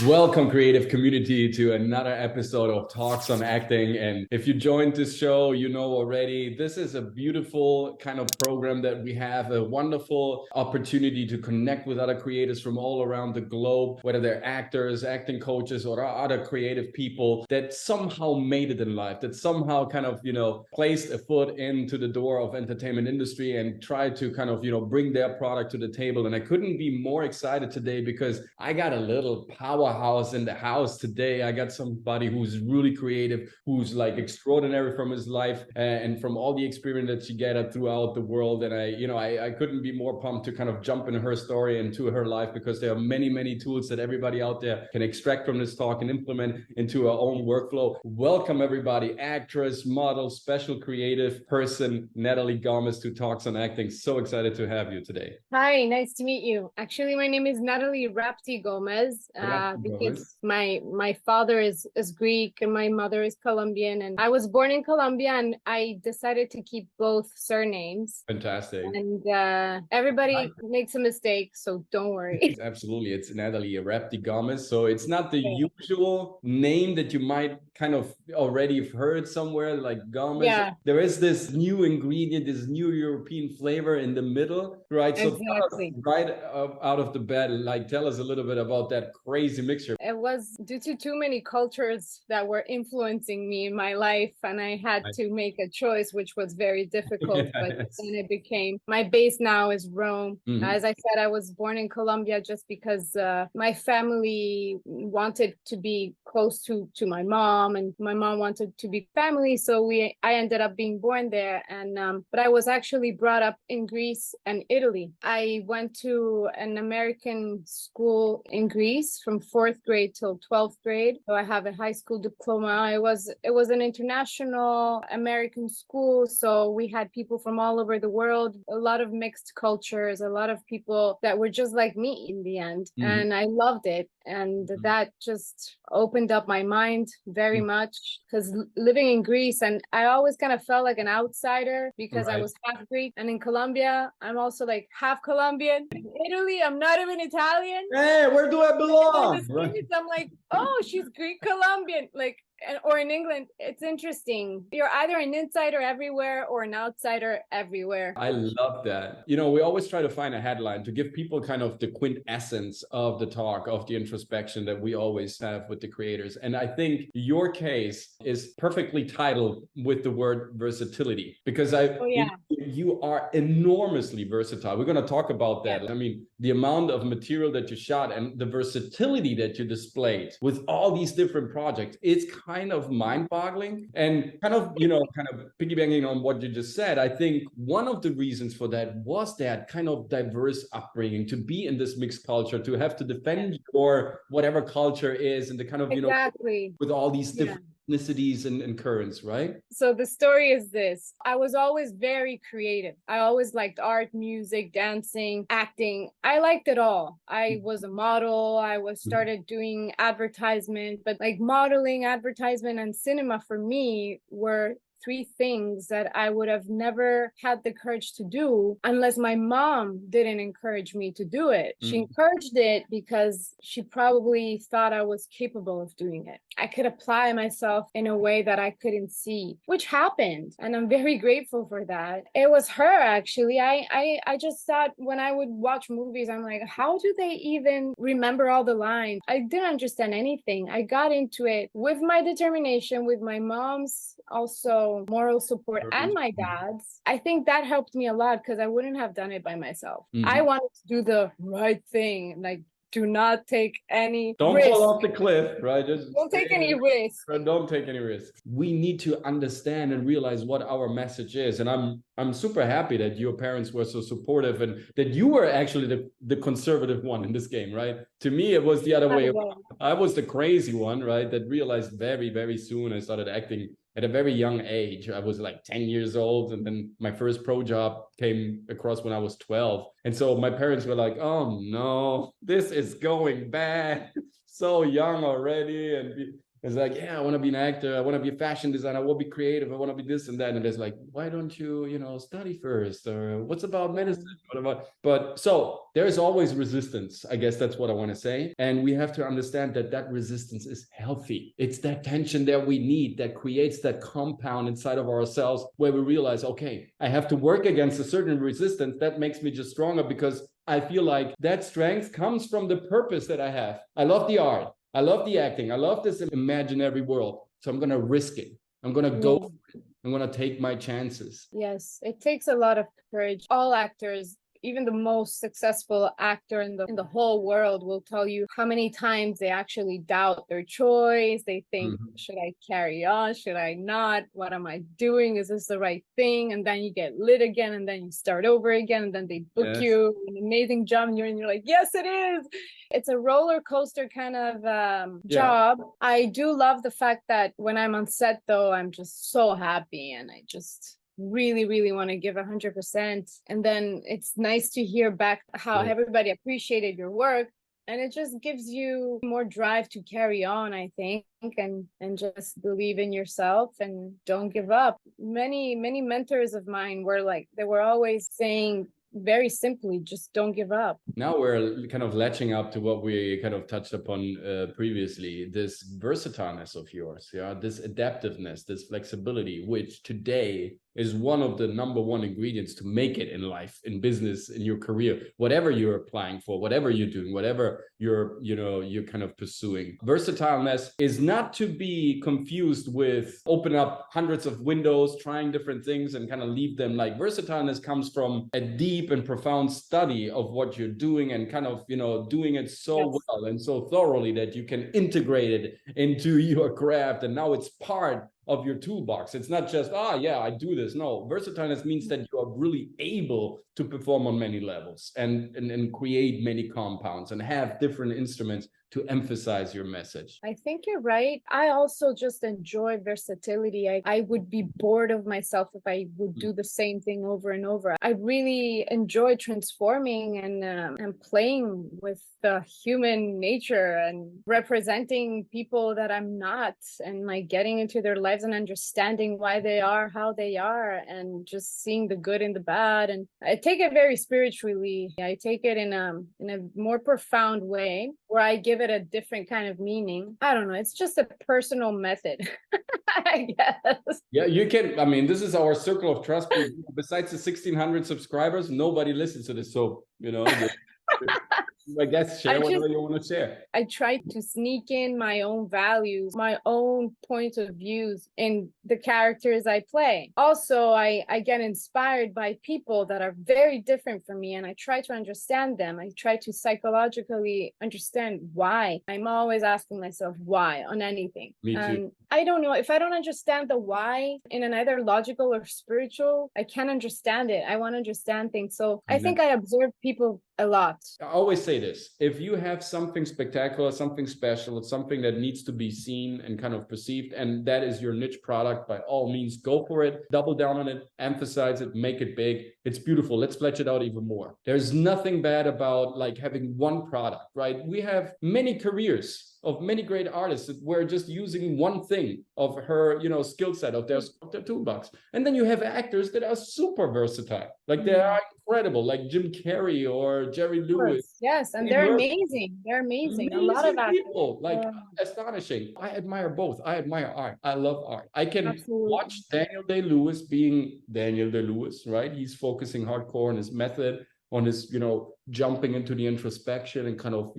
Welcome, creative community, to another episode of Talks on Acting. And if you joined this show, you know already, this is a beautiful kind of program that we have, a wonderful opportunity to connect with other creators from all around the globe, whether they're actors, acting coaches, or other creative people that somehow made it in life, that somehow kind of, placed a foot into the door of entertainment industry and tried to kind of, bring their product to the table. And I couldn't be more excited today because I got a little powerhouse in the house today. I got somebody who's really creative, who's like extraordinary from his life and from all the experience that she gathered throughout the world. And I couldn't be more pumped to kind of jump in her story and to her life, because there are many, many tools that everybody out there can extract from this talk and implement into our own workflow. Welcome everybody, actress, model, special creative person, Nathalie Gomez, to Talks on Acting. So excited to have you today. Hi, nice to meet you. Actually, my name is Nathalie Rapti Gomez. Because my father is Greek and my mother is Colombian, and I was born in Colombia, and I decided to keep both surnames. Fantastic. And everybody makes a mistake, so don't worry. Absolutely. It's Nathalie Rapti Gomez. So it's not the usual name that you might kind of already have heard somewhere, like Gomez. Yeah. There is this new ingredient, this new European flavor in the middle, right? So exactly. Right out of the bat, like tell us a little bit about that crazy mixture. It was due to too many cultures that were influencing me in my life, and I had to make a choice, which was very difficult. Yes. But then it became, my base now is Rome. Mm-hmm. As I said, I was born in Colombia just because my family wanted to be close to my mom, and my mom wanted to be family, so I ended up being born there. And but I was actually brought up in Greece and Italy. I went to an American school in Greece from 4th grade till 12th grade. So I have a high school diploma. It was an international American school, so we had people from all over the world, a lot of mixed cultures, a lot of people that were just like me in the end. Mm-hmm. And I loved it. And that just opened up my mind very much, because living in Greece, and I always kind of felt like an outsider because I was half Greek, and in Colombia I'm also like half Colombian. In Italy I'm not even Italian. Hey, where do I belong? I'm like, oh, she's Greek Colombian, or in England. It's interesting. You're either an insider everywhere or an outsider everywhere. I love that. We always try to find a headline to give people kind of the quintessence of the talk, of the introspection that we always have with the creators. And I think your case is perfectly titled with the word versatility, because you are enormously versatile. We're going to talk about that. Yeah. I mean, the amount of material that you shot and the versatility that you displayed with all these different projects, it's kind of mind-boggling. And kind of piggybacking on what you just said, I think one of the reasons for that was that kind of diverse upbringing, to be in this mixed culture, to have to defend your whatever culture is, and the kind of, with all these different ethnicities and currents, right? So the story is this. I was always very creative. I always liked art, music, dancing, acting. I liked it all. I was a model. I started doing advertisement, but like modeling, advertisement, and cinema for me were three things that I would have never had the courage to do unless my mom didn't encourage me to do it. She encouraged it because she probably thought I was capable of doing it. I could apply myself in a way that I couldn't see, which happened. And I'm very grateful for that. It was her, actually. I just thought, when I would watch movies, I'm like, how do they even remember all the lines? I didn't understand anything. I got into it with my determination, with my mom's also moral support, and my dad's. I think that helped me a lot, because I wouldn't have done it by myself. I wanted to do the right thing, like do not take any risk. Fall off the cliff, right? Just don't take any risks. Don't take any risks. We need to understand and realize what our message is. And I'm super happy that your parents were so supportive, and that you were actually the conservative one in this game, right? To me, it was the other way around. I was the crazy one, right? That realized very, very soon. I started acting at a very young age. I was like 10 years old, and then my first pro job came across when I was 12. And so my parents were like, oh no, this is going bad. So young already. And It's like, yeah, I want to be an actor. I want to be a fashion designer. I want to be creative. I want to be this and that. And it's like, why don't you, study first? Or what's about medicine? What about? But so there's always resistance. I guess that's what I want to say. And we have to understand that that resistance is healthy. It's that tension that we need that creates that compound inside of ourselves where we realize, okay, I have to work against a certain resistance. That makes me just stronger because I feel like that strength comes from the purpose that I have. I love the art. I love the acting. I love this imaginary world. So I'm going to risk it. I'm going to go for it. I'm going to take my chances. Yes, it takes a lot of courage. All actors, even the most successful actor in the whole world, will tell you how many times they actually doubt their choice. They think, should I carry on? Should I not? What am I doing? Is this the right thing? And then you get lit again, and then you start over again, and then they book you an amazing job, and you're like, yes, it is. It's a roller coaster kind of job. I do love the fact that when I'm on set, though, I'm just so happy, and I just really want to give 100%. And then it's nice to hear back how everybody appreciated your work, and it just gives you more drive to carry on, I think, and just believe in yourself and don't give up. Many mentors of mine were like, they were always saying very simply, just don't give up. Now we're kind of latching up to what we kind of touched upon previously, this versatileness of yours, this adaptiveness, this flexibility, which today is one of the number one ingredients to make it in life, in business, in your career, whatever you're applying for, whatever you're doing, whatever you're kind of pursuing. Versatileness is not to be confused with open up hundreds of windows, trying different things and kind of leave them. Like, versatileness comes from a deep and profound study of what you're doing and kind of, doing it so well and so thoroughly that you can integrate it into your craft. And now it's part of your toolbox. It's not just, I do this. No, versatileness means that you are really able to perform on many levels and create many compounds and have different instruments to emphasize your message. I think you're right. I also just enjoy versatility. I would be bored of myself if I would do the same thing over and over. I really enjoy transforming and playing with the human nature and representing people that I'm not, and like getting into their lives and understanding why they are how they are, and just seeing the good and the bad. And I take it very spiritually. I take it in a more profound way, where I give it a different kind of meaning. I don't know. It's just a personal method, I guess. Yeah, you can. I mean, this is our circle of trust. Besides the 1,600 subscribers, nobody listens to this. So, I guess share whatever you want to share. I try to sneak in my own values, my own point of views in the characters I play. Also, I get inspired by people that are very different from me, and I try to understand them. I try to psychologically understand why. I'm always asking myself why on anything. Me too. And I don't know, if I don't understand the why in an either logical or spiritual, I can't understand it. I want to understand things. So I think I observe people a lot. I always say this: if you have something spectacular, something special, something that needs to be seen and kind of perceived, and that is your niche product, by all means, go for it, double down on it, emphasize it, make it big. It's beautiful. Let's flesh it out even more. There's nothing bad about like having one product, right? We have many careers of many great artists that were just using one thing of her, skill set of their toolbox. And then you have actors that are super versatile. Like they are incredible, like Jim Carrey or Jerry Lewis. Yes, and they're amazing. They're amazing. A lot of people, like astonishing. I admire both. I admire art. I love art. I can watch Daniel Day-Lewis being Daniel Day-Lewis, right? He's focusing hardcore on his method, on his, jumping into the introspection and kind of,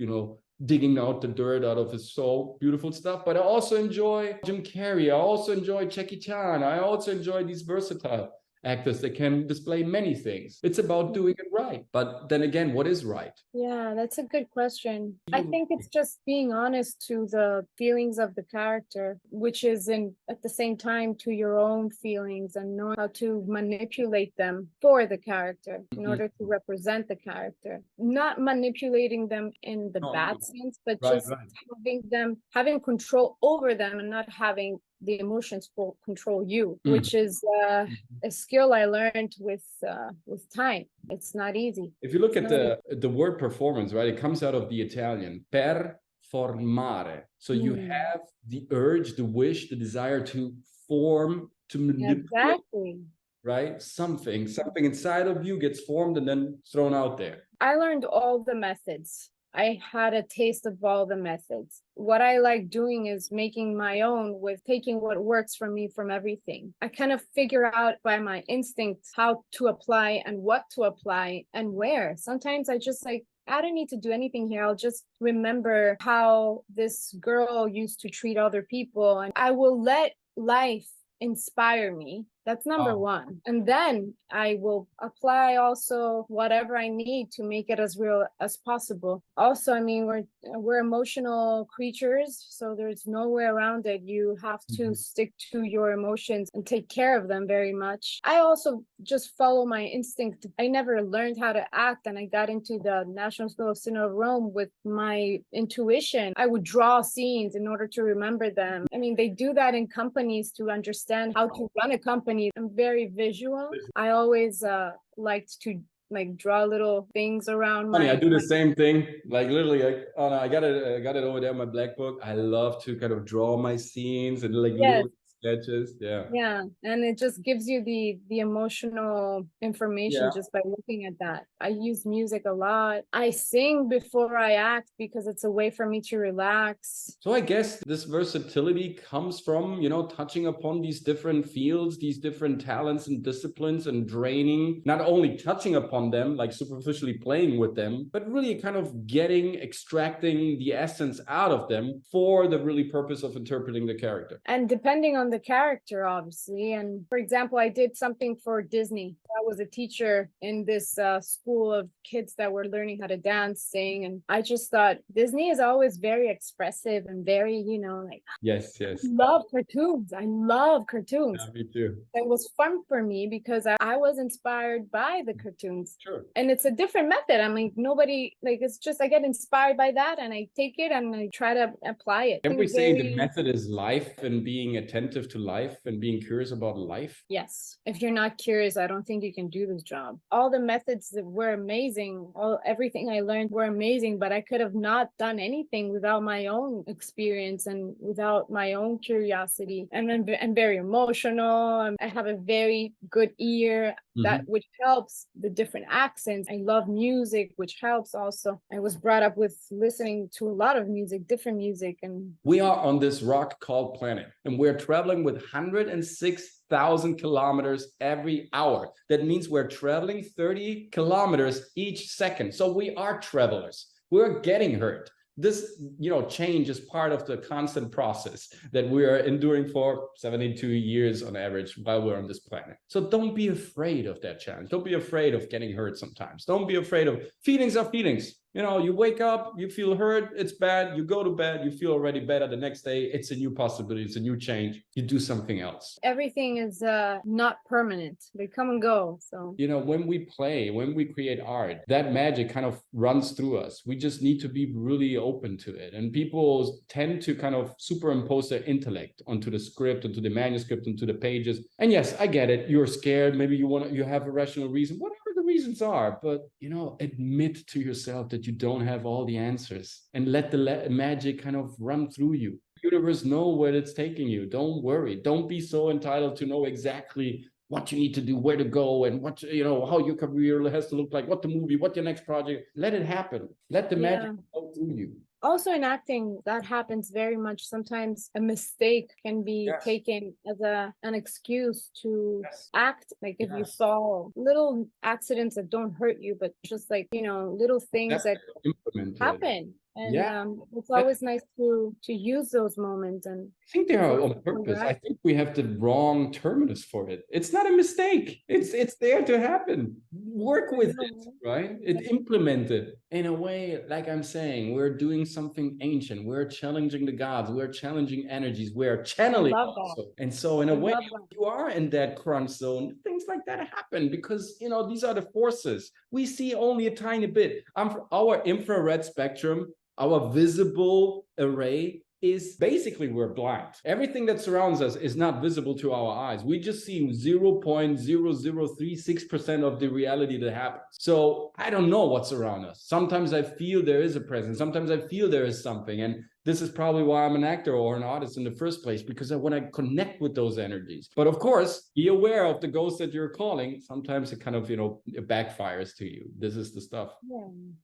digging out the dirt out of his soul. Beautiful stuff. But I also enjoy Jim Carrey. I also enjoy Jackie Chan. I also enjoy these versatile actors that can display many things. It's about doing it right. But then again, what is right? Yeah, that's a good question. I think it's just being honest to the feelings of the character, which is at the same time to your own feelings, and knowing how to manipulate them for the character in order to represent the character. Not manipulating them in the bad sense, but having control over them and not having the emotions will control you, which is a skill I learned with time. It's not easy. If you look at the word performance, right, it comes out of the Italian formare. So you have the urge, the wish, the desire to form, to manipulate. Exactly. Right? Something inside of you gets formed and then thrown out there. I learned all the methods. I had a taste of all the methods. What I like doing is making my own, with taking what works for me from everything. I kind of figure out by my instincts how to apply and what to apply and where. Sometimes I just like, I don't need to do anything here. I'll just remember how this girl used to treat other people, and I will let life inspire me. That's number one. And then I will apply also whatever I need to make it as real as possible. Also, I mean, we're emotional creatures, so there's no way around it. You have to stick to your emotions and take care of them very much. I also just follow my instinct. I never learned how to act, and I got into the National School of Cinema of Rome with my intuition. I would draw scenes in order to remember them. I mean, they do that in companies to understand how to run a company. I'm very visual. I always liked to like draw little things around. Funny, I do the same thing. Like literally, I got it over there in my black book. I love to kind of draw my scenes and like little sketches. Yeah, and it just gives you the emotional information just by looking at that. I use music a lot. I sing before I act because it's a way for me to relax. So I guess this versatility comes from, touching upon these different fields, these different talents and disciplines, and draining, not only touching upon them, like superficially playing with them, but really kind of extracting the essence out of them for the really purpose of interpreting the character. And depending on the character, obviously. And for example, I did something for Disney. I was a teacher in this school of kids that were learning how to dance, sing. And I just thought Disney is always very expressive and very, like, yes. I love cartoons. I love cartoons. Yeah, me too. It was fun for me because I was inspired by the cartoons. Sure. And it's a different method. I'm like, it's just, I get inspired by that and I take it and I try to apply it. Can we say the method is life and being attentive to life and being curious about life? Yes. If you're not curious, I don't think you can do this job. All the methods that were amazing. Everything I learned were amazing, but I could have not done anything without my own experience and without my own curiosity. And I'm very emotional. I have a very good ear which helps the different accents. I love music, which helps also. I was brought up with listening to a lot of music, different music. And we are on this rock called planet, and we're traveling with 106,000 kilometers every hour. That means we're traveling 30 kilometers each second. So we are travelers. We're getting hurt. This, change is part of the constant process that we are enduring for 72 years on average while we're on this planet. So don't be afraid of that challenge. Don't be afraid of getting hurt sometimes. Don't be afraid of feelings are feelings. You wake up, you feel hurt, it's bad, you go to bed, you feel already better the next day, it's a new possibility, it's a new change, you do something else. Everything is not permanent, they come and go. So when we play, when we create art, that magic kind of runs through us. We just need to be really open to it. And people tend to kind of superimpose their intellect onto the script, onto the manuscript, onto the pages. And yes, I get it, you're scared, maybe you have a rational reason, whatever the reasons are, but admit to yourself that you don't have all the answers and let the magic kind of run through you. The universe knows where it's taking you. Don't worry. Don't be so entitled to know exactly what you need to do, where to go, and what, how your career has to look like, what the movie, what your next project. Let it happen. Let the magic go through you. Also in acting, that happens very much. Sometimes a mistake can be taken as an excuse to act. Like if you saw little accidents that don't hurt you, but just like, little things that happen. And it's always nice to use those moments. And I think they are on purpose. I think we have the wrong terminus for it. It's not a mistake. It's there to happen. Work with it, right? Implement it in a way, like I'm saying, we're doing something ancient. We're challenging the gods. We're challenging energies. We're channeling also. And so in a way, you are in that crunch zone. Things like that happen because, these are the forces. We see only a tiny bit. Our infrared spectrum, our visible array is basically we're blind. Everything that surrounds us is not visible to our eyes. We just see 0.0036% of the reality that happens. So I don't know what's around us. Sometimes I feel there is a presence. Sometimes I feel there is something. And this is probably why I'm an actor or an artist in the first place, because I want to connect with those energies. But of course, be aware of the ghost that you're calling. Sometimes it kind of, it backfires to you. This is the stuff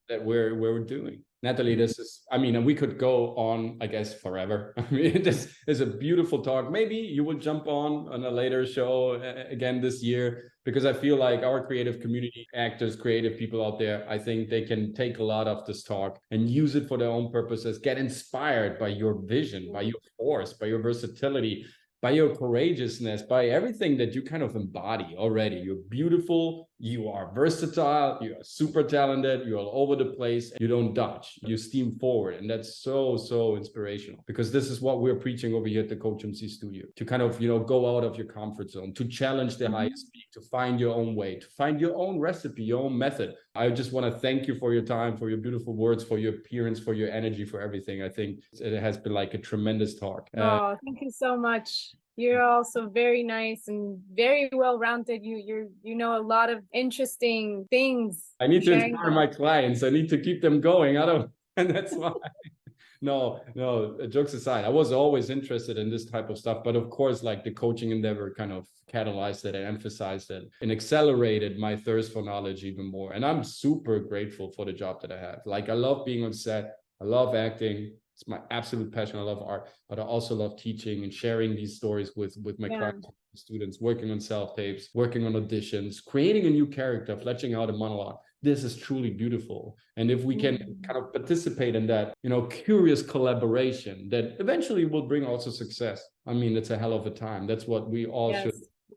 that we're doing. Nathalie, this is, I mean, and we could go on, I guess, forever. I mean, this is a beautiful talk. Maybe you will jump on a later show again this year, because I feel like our creative community, actors, creative people out there, I think they can take a lot of this talk and use it for their own purposes, get inspired by your vision, by your force, by your versatility, by your courageousness, by everything that you kind of embody already. You're beautiful, you are versatile, you are super talented, you're all over the place, you don't dodge, you steam forward. And that's so, so inspirational, because this is what we're preaching over here at the Coach MC studio, to kind of, go out of your comfort zone, to challenge the highest peak, to find your own way, to find your own recipe, your own method. I just want to thank you for your time, for your beautiful words, for your appearance, for your energy, for everything. I think it has been like a tremendous talk. Oh, thank you so much. You're also very nice and very well-rounded. You know a lot of interesting things. I need to inspire my clients. I need to keep them going. And that's why. No, jokes aside, I was always interested in this type of stuff. But of course, like the coaching endeavor kind of catalyzed it and emphasized it and accelerated my thirst for knowledge even more. And I'm super grateful for the job that I have. Like, I love being on set. I love acting. It's my absolute passion. I love art, but I also love teaching and sharing these stories with my clients, students, working on self-tapes, working on auditions, creating a new character, fleshing out a monologue. This is truly beautiful. And if we can kind of participate in that, curious collaboration that eventually will bring also success. I mean, it's a hell of a time. That's what we all should.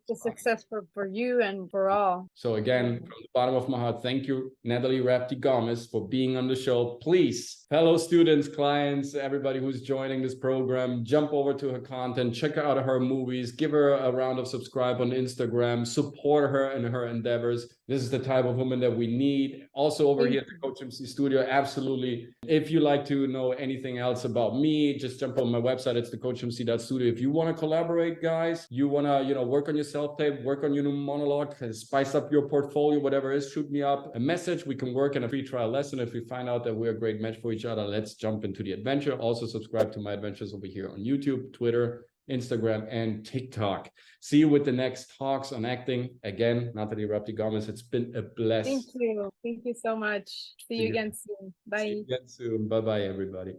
The success for you and for all. So again, from the bottom of my heart, thank you, Nathalie Rapti Gomez, for being on the show. Please, fellow students, clients, everybody who's joining this program, jump over to her content, check out her movies, give her a round of subscribe on Instagram, support her in her endeavors. This is the type of woman that we need. Also over here at the Coach MC studio, absolutely. If you like to know anything else about me, just jump on my website. It's thecoachmc.studio. If you want to collaborate, guys, you want to, work on your self-tape, work on your new monologue, spice up your portfolio, whatever it is, shoot me up a message. We can work in a free trial lesson. If we find out that we're a great match for each other, let's jump into the adventure. Also subscribe to my adventures over here on YouTube, Twitter, Instagram, and TikTok. See you with the next talks on acting. Again, Nathalie Rapti Gomez, it's been a blessing. Thank you. Thank you so much. See you again soon. Bye. See you again soon. Bye-bye, everybody.